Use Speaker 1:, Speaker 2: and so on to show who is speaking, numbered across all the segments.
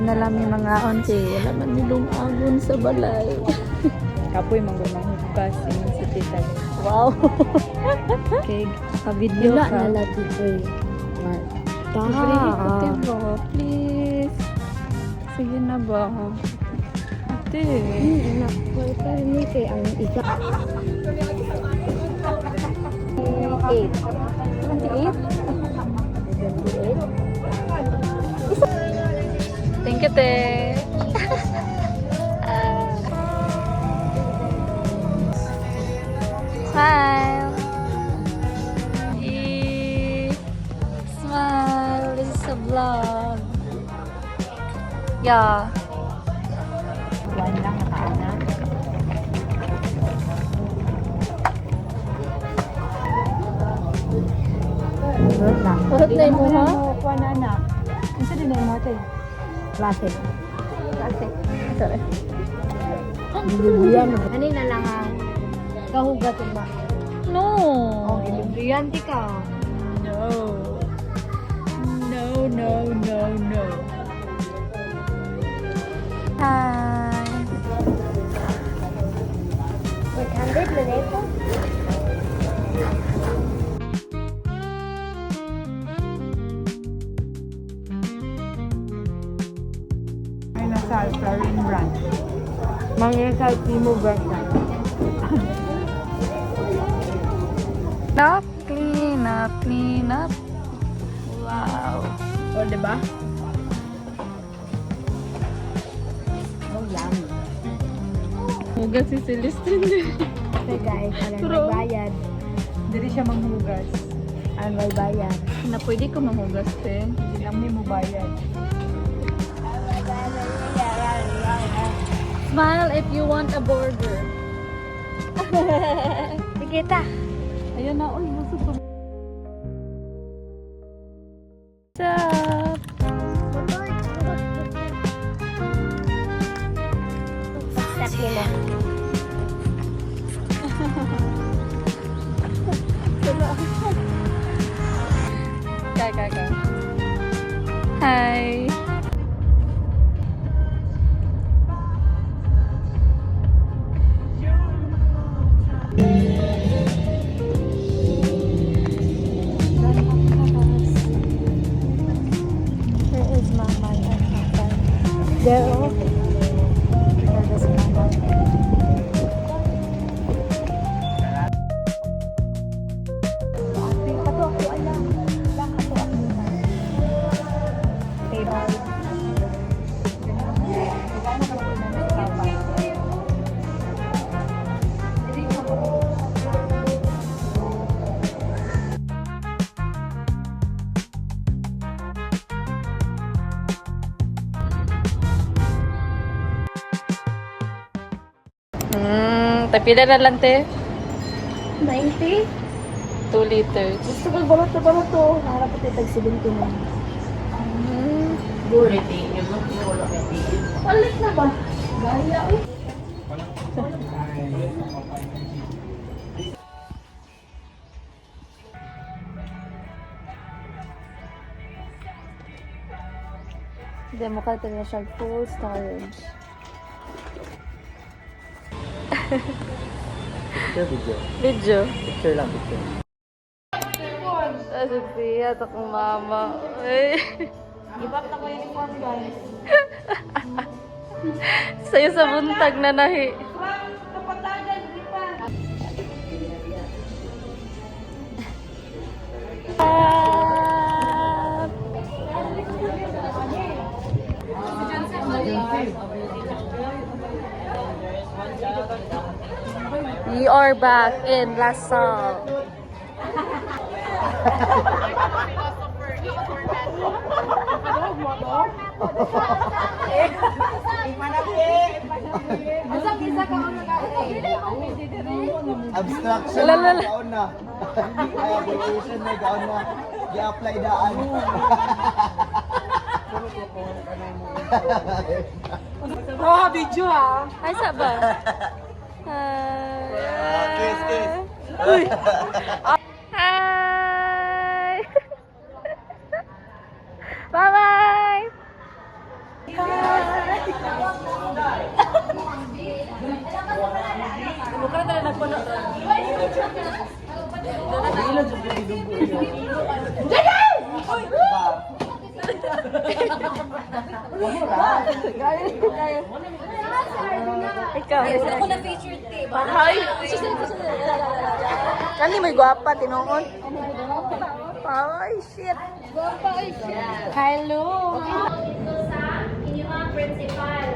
Speaker 1: na lang may mga onti. Wala man nilong agon sa balay.
Speaker 2: Kapoy manggumang hugas ingon si tita.
Speaker 1: Wow.
Speaker 2: Okay, ka-video
Speaker 1: Wala
Speaker 2: ka.
Speaker 1: na lang dito eh.
Speaker 2: Libre ikutin ba? Please. Sige na ba? Ate.
Speaker 1: Nakuha pa rin eh, kay ang isa. 28. 28?
Speaker 2: Thank you, te.
Speaker 1: Smile. Smile. This is a vlog. Yeah.
Speaker 2: One lang nakaana.
Speaker 1: Good lang. What na mo ha?
Speaker 2: Kuha na na. Isa din na mo ate.
Speaker 1: Classic.
Speaker 2: Classic.
Speaker 1: Sorry.
Speaker 3: Yan. Kanina lang ang kahugat ba?
Speaker 1: No.
Speaker 3: Oh, gilibriyan di ka.
Speaker 2: No. No, no, no, no.
Speaker 1: Hi.
Speaker 3: Wait, 100 minutes?
Speaker 2: Ay, nasa Florine brand.
Speaker 3: Mga sa Timo Berta.
Speaker 1: Clean up, clean up. Wow.
Speaker 2: O, diba?
Speaker 3: Oh, yummy.
Speaker 2: Hugas si Celestine.
Speaker 3: Okay guys, alam
Speaker 2: True.
Speaker 3: may bayad.
Speaker 2: Dili siya manghugas.
Speaker 3: Alam may bayad.
Speaker 2: Na pwede ko manghugas, te. Hindi lang may mubayad.
Speaker 1: Smile if you want a burger.
Speaker 3: Sige ta.
Speaker 2: Ayun na, uy, busog ko.
Speaker 1: What's up?
Speaker 3: Step nila.
Speaker 1: Go. Hi. Where is Mama and Papa? There. Oh. There is Mama.
Speaker 2: Tapila na lang, te.
Speaker 3: 90?
Speaker 2: 2 liters.
Speaker 3: Gusto ko balot to. Harap ito tag 70 na. Palit na ba? Gaya eh.
Speaker 1: Demo ka ito na siya full storage. Video.
Speaker 4: Picture lang, picture.
Speaker 1: Sophia, ito kong mama. Ay.
Speaker 3: Ibap na ko uniform guys.
Speaker 1: Sa'yo sa buntag na nahi.
Speaker 3: Kapatagan, di pa.
Speaker 1: We are back in Lasal.
Speaker 4: Abstraction
Speaker 1: Lala.
Speaker 4: na gaon na. Application na gaon na. I-apply daan.
Speaker 2: Oh, video ha.
Speaker 1: Ay, saba.
Speaker 4: Kiss, kiss.
Speaker 1: Hi! Bye-bye!
Speaker 4: na dyan ko ginubo yun.
Speaker 2: Ikaw.
Speaker 3: Ako na featured tape.
Speaker 2: Ay! Kani may gwapa, tinuon. Ay, shit.
Speaker 1: Hello.
Speaker 3: Inyong principal.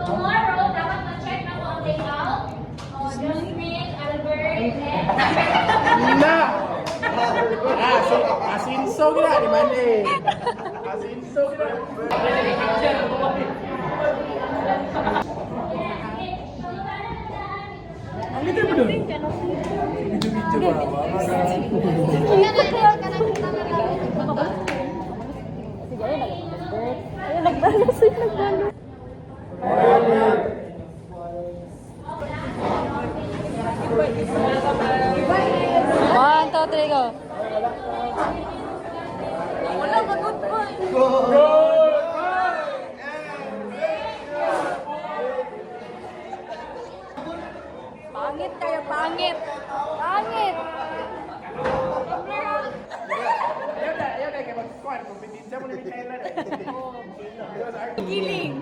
Speaker 3: Tomorrow, dapat ma-check na po ang layout. Jasmine, Albert, and...
Speaker 5: Na! Asinso gina, di man eh. Asinso gina. Ang ganda mo doon? Video-video ba?
Speaker 2: One, two, three, go.
Speaker 1: Pangit kayo, pangit. Pangit.
Speaker 5: Ayaw na kayo mag-squad. Kompetensya mo na ni Kayla eh.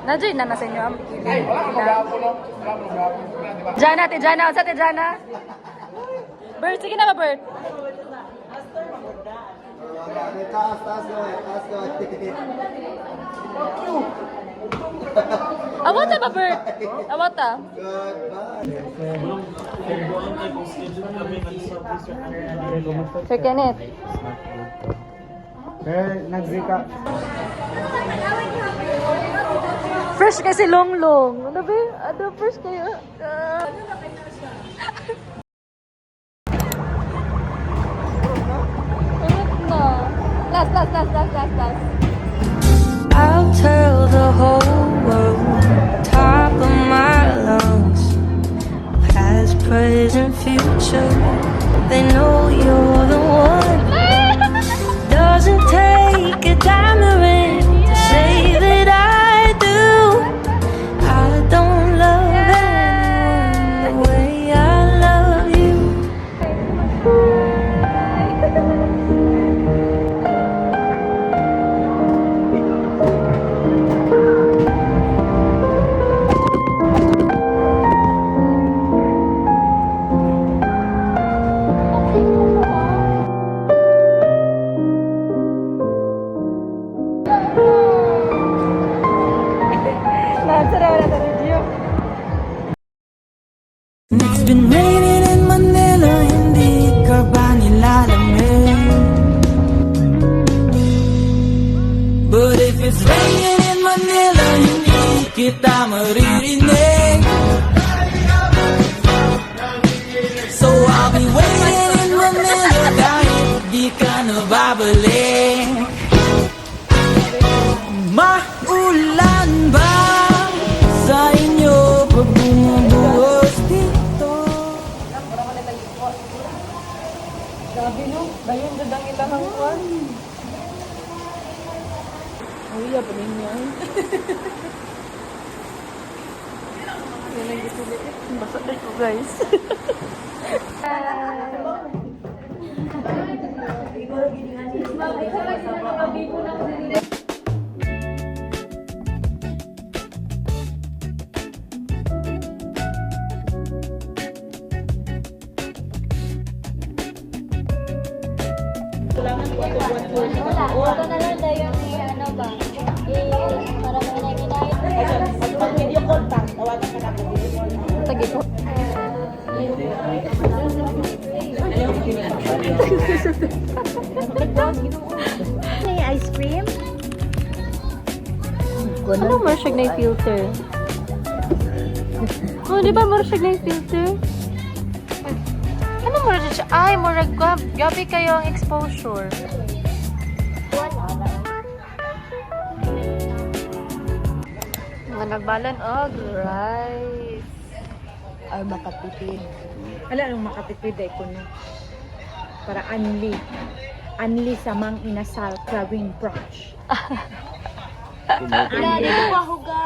Speaker 2: Nadyoy na sa inyo ang
Speaker 5: Ay, wala kang mag-apo no? Wala kang mag-apo. Di ba?
Speaker 2: Jana, te Jana. Unsa te Jana? Bert, sige na ba, Bert?
Speaker 4: Taas, taas ko. Taas ko.
Speaker 2: Awata ba, Bert? Awata. Sir Kenneth.
Speaker 4: Nag-zika.
Speaker 2: Fresh kasi longlong. Ano ba? Ano fresh kayo? Last.
Speaker 6: I'll tell the whole world, top of my lungs, past, present, future. They know you're the one. Doesn't take a diamond to say that I do. I don't love anyone the way I love you. It's been raining in Manila, hindi ka ba nilalamig? But if it's raining in Manila, hindi kita maririnig. So I'll be waiting in Manila kahit di ka nababalik. Maulan ba sa inyo pag bumubuhos dito?
Speaker 2: Grabe no, dayon dadang ilahang kwan. Uya pa ninyo. Yan ang gitulit. Basa na ko guys.
Speaker 1: Wala na lang dayon ni ano ba? Para may naginayin.
Speaker 3: Mag-video call pa. Tawagan ka na ako.
Speaker 2: Tagi ko.
Speaker 1: May ice cream?
Speaker 2: Ano mo siya na filter? Oh, di ba mo siya na filter? Ano mo siya? Ay, mo gabi kayo ang exposure. Mga nagbalan og rice.
Speaker 1: Ay, makatipid.
Speaker 7: Ala nung makatipid ay kuno. Para anli. Anli sa mang inasal krawing brunch.
Speaker 1: Dito pa huga.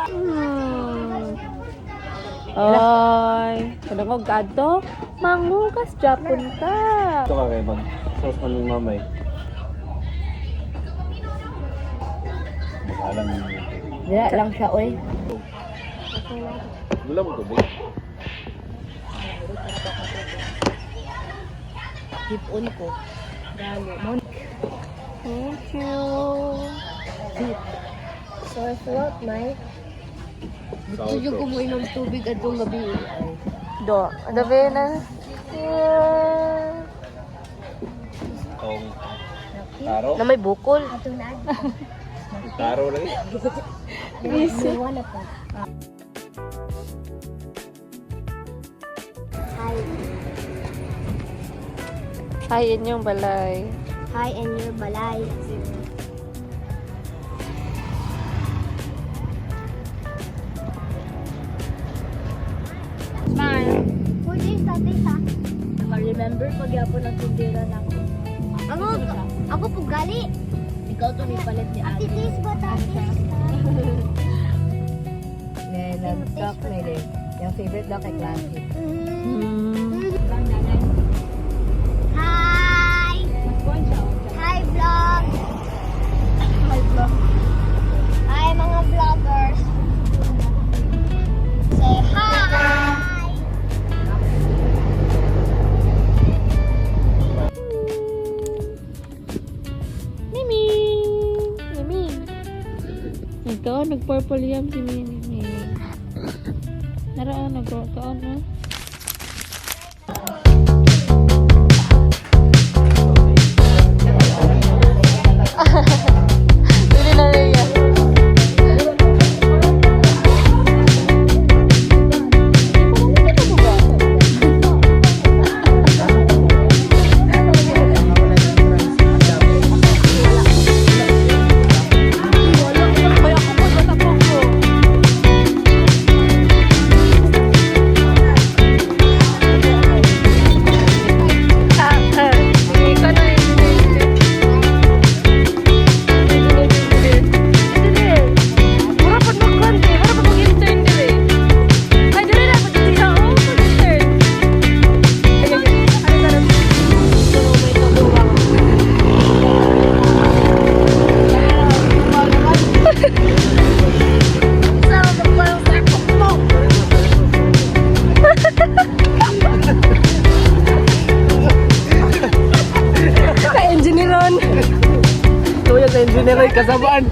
Speaker 2: Ay, kada ko gadto, mangugas Japon ka.
Speaker 8: Ito ka kayo mag-sauce man yung mamay. Alam mo.
Speaker 7: Dila lang siya, oy.
Speaker 8: Wala mo tubig.
Speaker 7: Hipon ko.
Speaker 2: Thank you.
Speaker 7: Soy float, Mike.
Speaker 8: Sauce.
Speaker 7: Yung kumuinom tubig at yung gabi.
Speaker 2: Do, adabe na.
Speaker 8: Tong taro.
Speaker 2: Na may bukol.
Speaker 8: Taro lang.
Speaker 2: Hi, inyong balay.
Speaker 1: Hi, and your balay. Smile. Who is that is ha?
Speaker 7: Remember pag yapon ang tindera na ako.
Speaker 1: Ako po gali.
Speaker 7: Ikaw tumipalit ni Ate.
Speaker 1: Titis ba tatis?
Speaker 7: May nag-talk na rin. Yung favorite daw kay Classic.
Speaker 1: Hi! Hi, vlog! Hi, mga vloggers! Say hi!
Speaker 2: Mimi! Mimi! Ikaw, nag-purple yam si Mimi. Naraan, nag-kaon na. Hindi na rin yan.
Speaker 5: Engineer kasabaan.